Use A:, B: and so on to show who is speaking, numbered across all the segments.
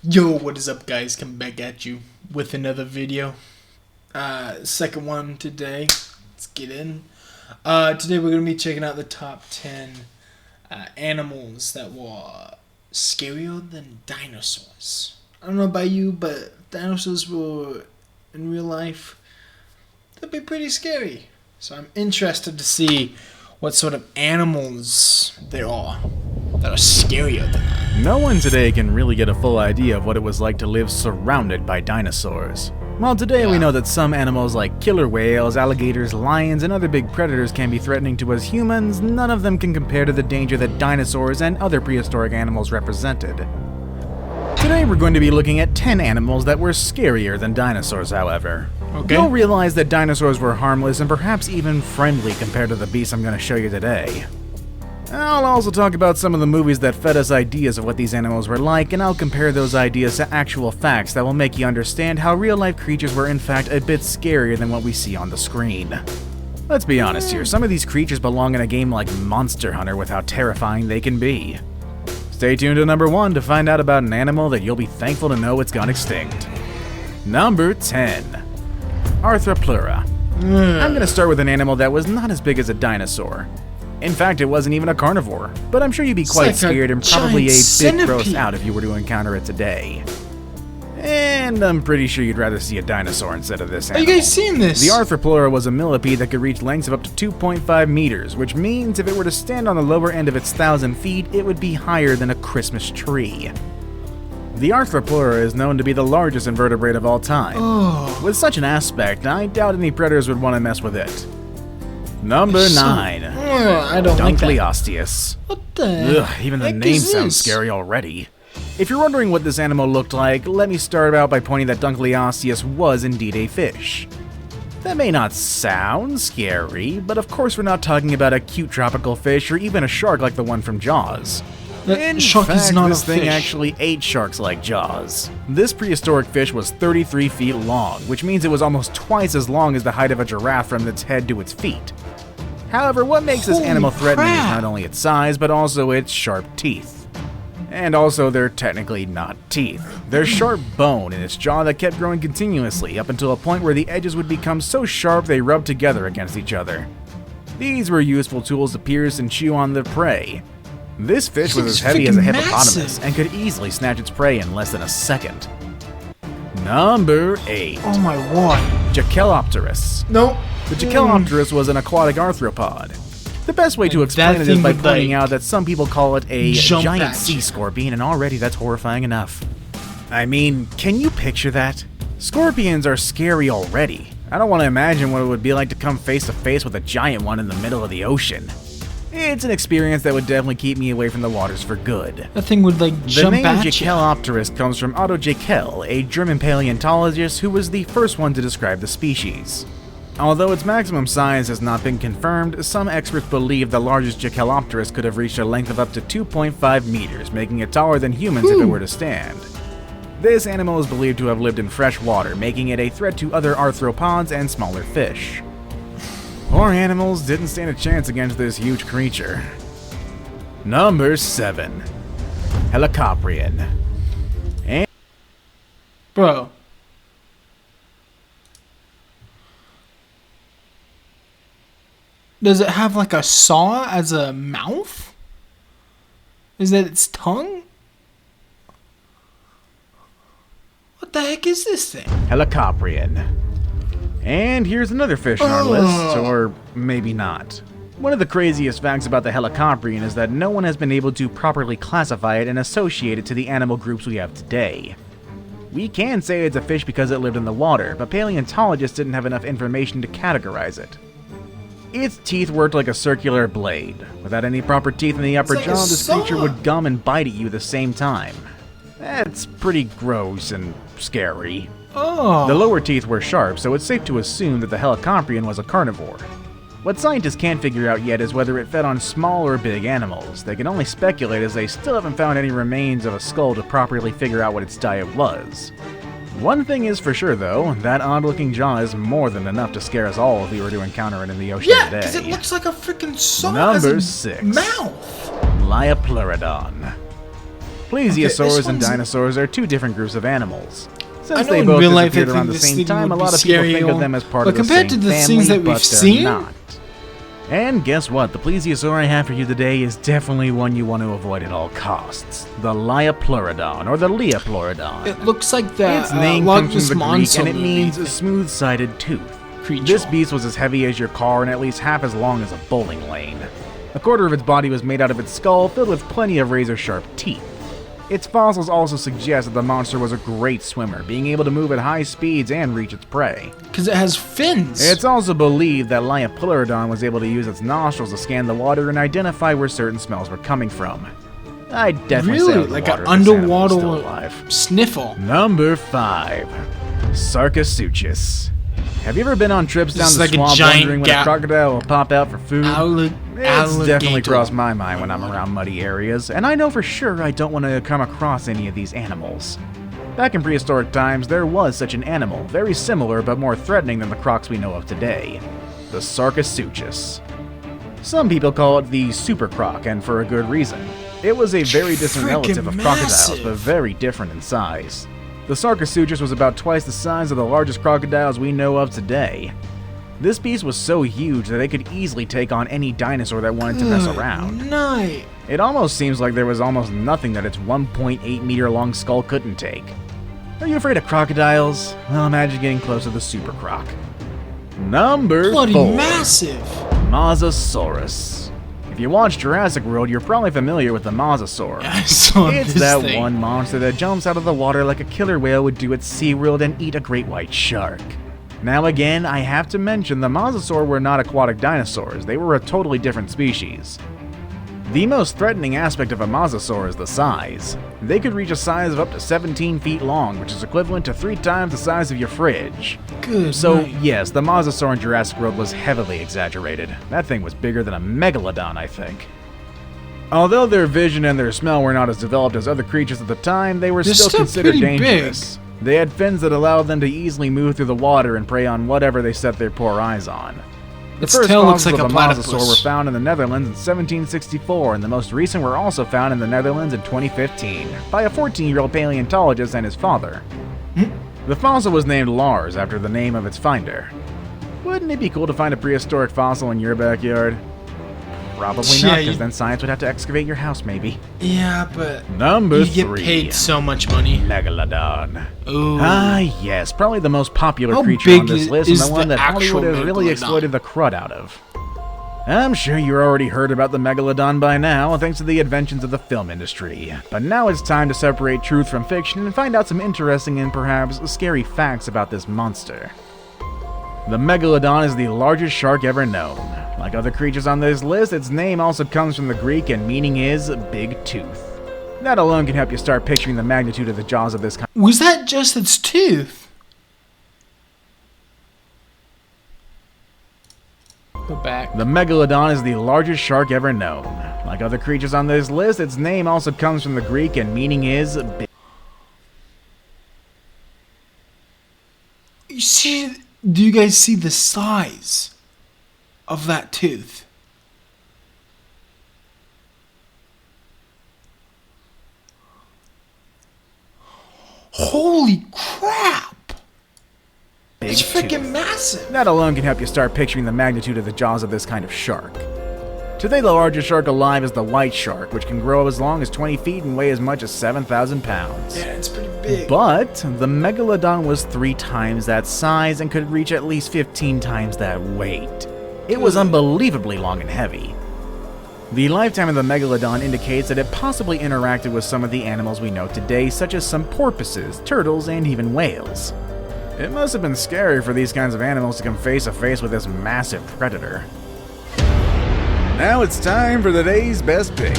A: Yo, what is up, guys? Coming back at you with another video. Second one today. Let's get in. Today we're going to be checking out the top 10 animals that were scarier than dinosaurs. I don't know about you, but dinosaurs were, in real life, they'd be pretty scary. So I'm interested to see what sort of animals there are that are scarier than them.
B: No one today can really get a full idea of what it was like to live surrounded by dinosaurs. While today we know that some animals like killer whales, alligators, lions, and other big predators can be threatening to us humans, none of them can compare to the danger that dinosaurs and other prehistoric animals represented. Today we're going to be looking at 10 animals that were scarier than dinosaurs, however.
A: Okay.
B: You'll realize that dinosaurs were harmless and perhaps even friendly compared to the beasts I'm going to show you today. I'll also talk about some of the movies that fed us ideas of what these animals were like, and I'll compare those ideas to actual facts that will make you understand how real-life creatures were in fact a bit scarier than what we see on the screen. Let's be honest here, some of these creatures belong in a game like Monster Hunter with how terrifying they can be. Stay tuned to number 1 to find out about an animal that you'll be thankful to know it's gone extinct. Number 10. Arthropleura. I'm gonna start with an animal that was not as big as a dinosaur. In fact, it wasn't even a carnivore, but I'm sure you'd be quite scared and probably a bit grossed out if you were to encounter it today. And I'm pretty sure you'd rather see a dinosaur instead of this animal.
A: Are you guys seeing this?
B: The Arthropleura was a millipede that could reach lengths of up to 2.5 meters, which means if it were to stand on the lower end of its 1,000 feet, it would be higher than a Christmas tree. The Arthropleura is known to be the largest invertebrate of all time.
A: Oh.
B: With such an aspect, I doubt any predators would want to mess with it. Number 9.
A: I don't like that.
B: Dunkleosteus.
A: What the
B: Ugh, even the
A: heck
B: name
A: is
B: sounds
A: this?
B: scary already. If you're wondering what this animal looked like, let me start out by pointing that Dunkleosteus was indeed a fish. That may not sound scary, but of course we're not talking about a cute tropical fish or even a shark like the one from Jaws. In
A: Shark
B: fact,
A: is not
B: this
A: a
B: thing
A: fish.
B: actually ate sharks like Jaws. This prehistoric fish was 33 feet long, which means it was almost twice as long as the height of a giraffe from its head to its feet. However, what makes this
A: Holy
B: animal threatening is
A: crap.
B: not only its size, but also its sharp teeth. And also, they're technically not teeth. They're sharp bone in its jaw that kept growing continuously, up until a point where the edges would become so sharp they rubbed together against each other. These were useful tools to pierce and chew on the prey. This fish was as heavy as a
A: freaking
B: hippopotamus
A: massive.
B: and could easily snatch its prey in less than a second. Number 8.
A: Oh my word.
B: Jachelopterus.
A: Nope.
B: The Jachelopterus was an aquatic arthropod. The best way to
A: Like
B: explain
A: that
B: it is
A: thing
B: by
A: would,
B: pointing
A: like,
B: out that some people call it a
A: jump
B: giant
A: at
B: sea
A: you.
B: scorpion, and already that's horrifying enough. I mean, can you picture that? Scorpions are scary already. I don't want to imagine what it would be like to come face to face with a giant one in the middle of the ocean. It's an experience that would definitely keep me away from the waters for good.
A: That thing would like
B: The
A: jump
B: name
A: at you.
B: Jachelopterus comes from Otto Jackel, a German paleontologist who was the first one to describe the species. Although its maximum size has not been confirmed, some experts believe the largest Jachelopterus could have reached a length of up to 2.5 meters, making it taller than humans if it were to stand. This animal is believed to have lived in fresh water, making it a threat to other arthropods and smaller fish. Poor animals didn't stand a chance against this huge creature. Number 7. Helicoprion.
A: Bro. Does it have like a saw as a mouth? Is that its tongue? What the heck is this thing?
B: Helicoprion. And here's another fish on our list, or maybe not. One of the craziest facts about the Helicoprion is that no one has been able to properly classify it and associate it to the animal groups we have today. We can say it's a fish because it lived in the water, but paleontologists didn't have enough information to categorize it. Its teeth worked like a circular blade. Without any proper teeth in the upper
A: like a
B: jaw, this
A: saw.
B: creature would gum and bite at you at the same time. That's pretty gross and scary.
A: Oh.
B: The lower teeth were sharp, so it's safe to assume that the Helicoprion was a carnivore. What scientists can't figure out yet is whether it fed on small or big animals. They can only speculate as they still haven't found any remains of a skull to properly figure out what its diet was. One thing is for sure though, that odd-looking jaw is more than enough to scare us all if we were to encounter it in the ocean
A: Yeah,
B: today.
A: because it looks like a freaking saw
B: Number
A: as a
B: 6.
A: mouth.
B: Liopleurodon. Plesiosaurs and dinosaurs are two different groups of animals. Since
A: I know
B: they
A: in
B: both
A: real life,
B: disappeared
A: I
B: around
A: think
B: the
A: this
B: same
A: thing
B: time, a
A: would
B: lot
A: be
B: of people
A: scary,
B: think of them as part of the
A: compared
B: same
A: to the
B: family,
A: things that we've
B: but
A: seen,
B: they're not. And guess what? The plesiosaur I have for you today is definitely one you want to avoid at all costs. The Liapleurodon, or the Leopleurodon.
A: it looks like the
B: Its name
A: Loch
B: comes
A: Ness
B: from the Greek,
A: Monster
B: and it means a
A: movie
B: smooth-sided tooth.
A: creature.
B: This beast was as heavy as your car and at least half as long as a bowling lane. A quarter of its body was made out of its skull, filled with plenty of razor-sharp teeth. Its fossils also suggest that the monster was a great swimmer, being able to move at high speeds and reach its prey.
A: Because it has fins.
B: It's also believed that Liapleurodon was able to use its nostrils to scan the water and identify where certain smells were coming from. I'd definitely say
A: really like an underwater sniffle.
B: Number 5. Sarcosuchus. Have you ever been on trips down the
A: like
B: swamp wondering when a crocodile will pop out for food? It's definitely crossed my mind when I'm around muddy areas, and I know for sure I don't want to come across any of these animals. Back in prehistoric times, there was such an animal, very similar but more threatening than the crocs we know of today. The Sarcosuchus. Some people call it the super croc, and for a good reason. It was a very distant relative of crocodiles, but very different in size. The Sarcosuchus was about twice the size of the largest crocodiles we know of today. This beast was so huge that it could easily take on any dinosaur that wanted to mess around.
A: Night.
B: It almost seems like there was almost nothing that its 1.8 meter long skull couldn't take. Are you afraid of crocodiles? Well, imagine getting close to the super croc. Number
A: Bloody
B: 4.
A: massive.
B: Mosasaurus. If you watch Jurassic World, you're probably familiar with the mosasaur.
A: I saw
B: It's
A: this
B: that
A: thing.
B: one monster that jumps out of the water like a killer whale would do at SeaWorld and eat a great white shark. Now again, I have to mention the mosasaur were not aquatic dinosaurs, they were a totally different species. The most threatening aspect of a mosasaur is the size. They could reach a size of up to 17 feet long, which is equivalent to 3 times the size of your fridge.
A: Good
B: So
A: night.
B: yes, the mosasaur in Jurassic World was heavily exaggerated. That thing was bigger than a megalodon, I think. Although their vision and their smell were not as developed as other creatures at the time, they were
A: They're
B: still
A: still
B: considered
A: pretty
B: dangerous. They had fins that allowed them to easily move through the water and prey on whatever they set their poor eyes on. The
A: Its
B: first
A: tail looks
B: fossils
A: like
B: of
A: a
B: a mosasaur
A: platypus.
B: were found in the Netherlands in 1764, and the most recent were also found in the Netherlands in 2015 by a 14-year-old paleontologist and his father. The fossil was named Lars after the name of its finder. Wouldn't it be cool to find a prehistoric fossil in your backyard? Probably
A: Yeah,
B: not, because
A: you-
B: then science would have to excavate your house, maybe.
A: Yeah, but
B: Number
A: you
B: 3.
A: get paid so much money.
B: Megalodon.
A: Ooh.
B: Ah, yes, probably the most popular
A: How
B: creature
A: big
B: on this list,
A: is
B: and the one
A: the
B: that Hollywood
A: actual
B: has really
A: Megalodon?
B: exploited the crud out of. I'm sure you already heard about the Megalodon by now, thanks to the inventions of the film industry. But now it's time to separate truth from fiction and find out some interesting and perhaps scary facts about this monster. The Megalodon is the largest shark ever known. Like other creatures on this list, its name also comes from the Greek and meaning is big tooth. That alone can help you start picturing the magnitude of the jaws of this kind.
A: Was that just its tooth? Go back.
B: The Megalodon is the largest shark ever known. Like other creatures on this list, its name also comes from the Greek and meaning is big.
A: You see? Do you guys see the size of that tooth? Holy crap!
B: Big
A: It's freaking
B: tooth.
A: massive.
B: That alone can help you start picturing the magnitude of the jaws of this kind of shark. Today, the largest shark alive is the white shark, which can grow as long as 20 feet and weigh as much as 7,000 pounds.
A: Yeah, it's pretty big.
B: But the Megalodon was 3 times that size and could reach at least 15 times that weight. It was unbelievably long and heavy. The lifetime of the Megalodon indicates that it possibly interacted with some of the animals we know today, such as some porpoises, turtles, and even whales. It must have been scary for these kinds of animals to come face to face with this massive predator. Now it's time for today's best pick.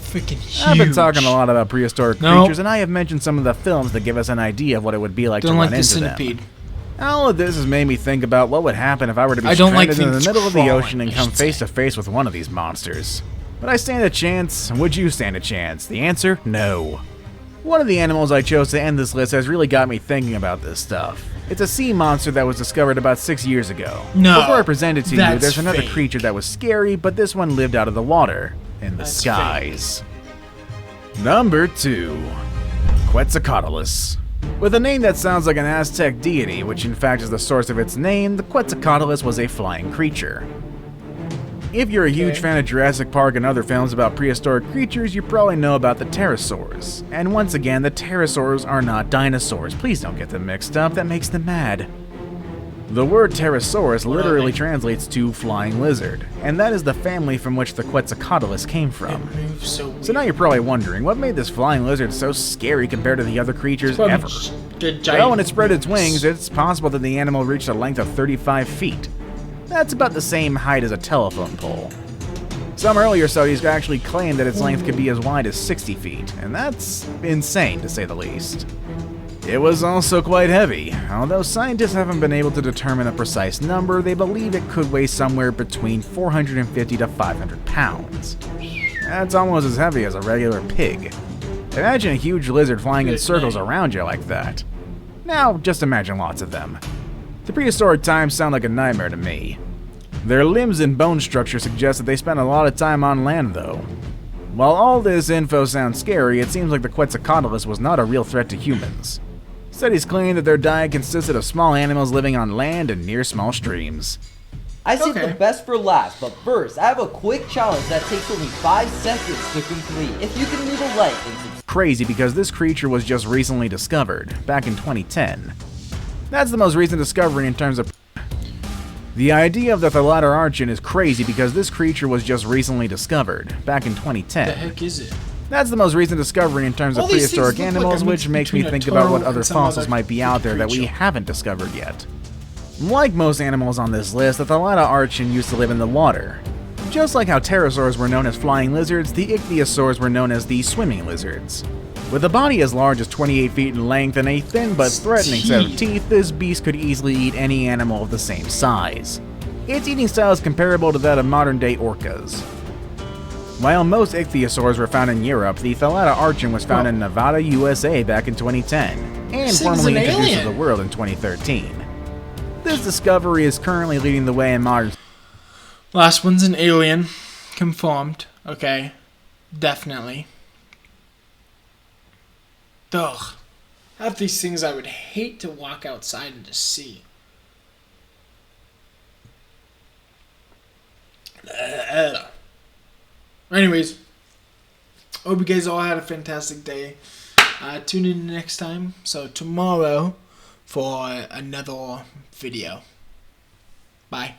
A: Freaking huge.
B: I've been talking a lot about prehistoric
A: No.
B: creatures, and I have mentioned some of the films that give us an idea of what it would be like
A: Don't
B: to
A: like
B: run
A: the
B: into them.
A: centipede.
B: All of this has made me think about what would happen if I were to be
A: I don't like
B: stranded in the
A: things
B: middle of the
A: crawling,
B: ocean and
A: I
B: come
A: should
B: face
A: say.
B: to face with one of these monsters. Would I stand a chance? Would you stand a chance? The answer, no. One of the animals I chose to end this list has really got me thinking about this stuff. It's a sea monster that was discovered about 6 years ago.
A: No,
B: Before I present it to you,
A: that's
B: there's another
A: fake.
B: creature that was scary, but this one lived out of the water, in the
A: That's
B: skies. Number 2. Quetzalcoatlus. With a name that sounds like an Aztec deity, which in fact is the source of its name, the Quetzalcoatlus was a flying creature. If you're a huge fan of Jurassic Park and other films about prehistoric creatures, you probably know about the pterosaurs. And once again, the pterosaurs are not dinosaurs. Please don't get them mixed up, that makes them mad. The word pterosaurus literally translates to flying lizard, and that is the family from which the Quetzalcoatlus came from. So now you're probably wondering, what made this flying lizard so scary compared to the other creatures ever? Well, when it spread its wings, it's possible that the animal reached a length of 35 feet. That's about the same height as a telephone pole. Some earlier studies actually claimed that its length could be as wide as 60 feet, and that's insane to say the least. It was also quite heavy. Although scientists haven't been able to determine a precise number, they believe it could weigh somewhere between 450 to 500 pounds. That's almost as heavy as a regular pig. Imagine a huge lizard flying in circles around you like that. Now, just imagine lots of them. The prehistoric times sound like a nightmare to me. Their limbs and bone structure suggest that they spent a lot of time on land, though. While all this info sounds scary, it seems like the Quetzalcoatlus was not a real threat to humans. Studies claim that their diet consisted of small animals living on land and near small streams.
C: I saved the best for last, but first, I have a quick challenge that takes only 5 seconds to complete. If you can leave a like and subscribe.
B: Crazy because this creature was just recently discovered, back in 2010. That's the most recent discovery in terms of... The idea of the Thalatterarchin is crazy because this creature was just recently discovered, back in 2010.
A: The heck is it?
B: That's the most recent discovery in terms of prehistoric animals, which makes me think about what other fossils might be out there that we haven't discovered yet. Like most animals on this list, the Thalatterarchin used to live in the water. Just like how pterosaurs were known as flying lizards, the ichthyosaurs were known as the swimming lizards. With a body as large as 28 feet in length and a thin but threatening set of teeth, this beast could easily eat any animal of the same size. Its eating style is comparable to that of modern-day orcas. While most ichthyosaurs were found in Europe, the Thalatterarchin was found in Nevada, USA back in 2010, and formally introduced to the world in 2013. This discovery is currently leading the way in modern...
A: Last one's an alien. Confirmed. Okay. Definitely. Ugh. Half these things I would hate to walk outside and just see. Anyways, hope you guys all had a fantastic day. Tune in next time. So tomorrow for another video. Bye.